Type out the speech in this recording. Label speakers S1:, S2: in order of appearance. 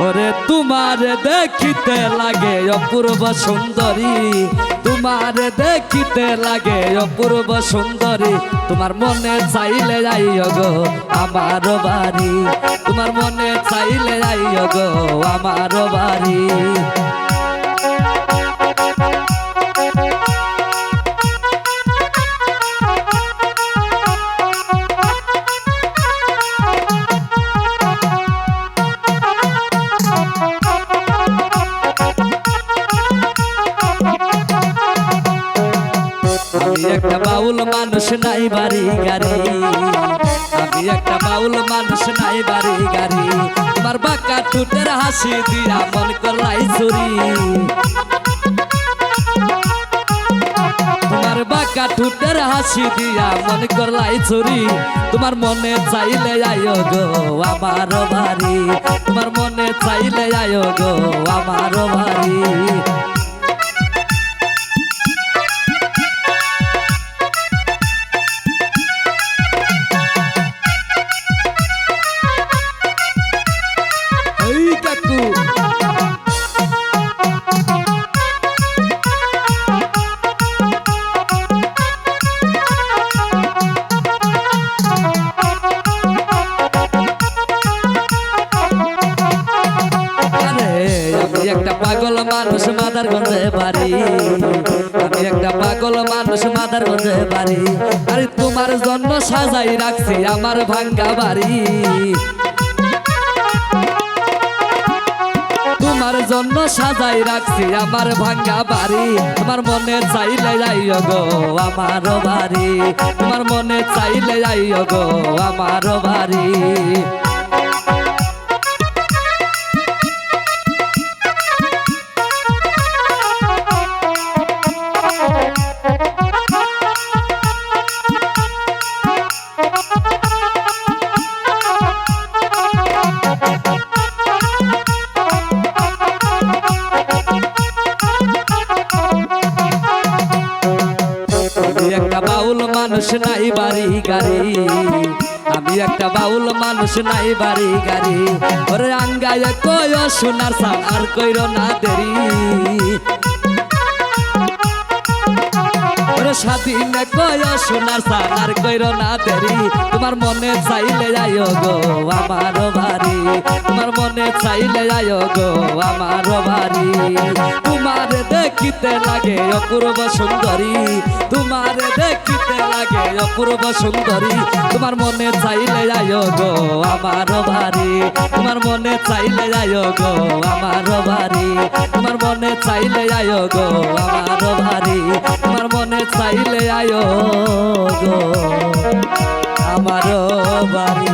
S1: ওরে তোমার দেখিতে লাগে অপূর্ব সুন্দরী, তোমার দেখিতে লাগে অপূর্ব সুন্দরী। তোমার মনে চাইলে যাইও গো আমার বাড়ি, তোমার মনে চাইলে যাইও গো আমার বাড়ি। আমি একটা বাউল মানুষ নাই বাড়ি গাড়ি, আমি একটা বাউল মানুষ নাই বাড়ি গাড়ি। তোমার বাঁকা ঠোঁটের হাসি দিয়া মন করলাই চুরি, তোমার বাঁকা ঠোঁটের হাসি দিয়া মন করলাই চুরি। তোমার মনে চাইলে আয়ো গো আমার বাড়ি, তোমার মনে চাইলে আয়ো গো আমার বাড়ি। একটা পাগল মানুষ মাদারগঞ্জে বাড়ি, আমি একটা পাগল মানুষ মাদারগঞ্জে বাড়ি। আরে তোমার জন্য সাজাই রাখছি আমার ভাঙ্গা বাড়ি, তোমার জন্য সাজাই রাখছি আমার ভাঙ্গা বাড়ি। তোমার মনে চাইলে যাইও গো আমার বাড়ি, তোমার মনে চাইলে যাইও গো আমার বাড়ি। একটা বাউল মানুষ নাই বাড়ি গাড়ি, আমি একটা বাউল মানুষ নাই বাড়ি গাড়ি। ওরে আঙ্গায় কয় সোনার সাল আর কইর না দেরি, ওরে স্বাধীনে কয় সোনার সাল আর কইর না দেরি। তোমার মনে চাইলে যাইও গো আমার বাড়ি, তোমার মনে চাইলে যাইও গো আমার বাড়ি। তোমার দেখিতে লাগে অপূর্ব সুন্দরী, তোমার দেখিতে লাগে অপূর্ব সুন্দরী। তোমার মনে চাইলে যাইও গো আমার বাড়ি, তোমার মনে চাইলে যাইও গো আমার বাড়ি, তোমার মনে চাইলে যাইও গো আমার বাড়ি, তোমার মনে চাইলে আয়ো গো আমার বাড়ি।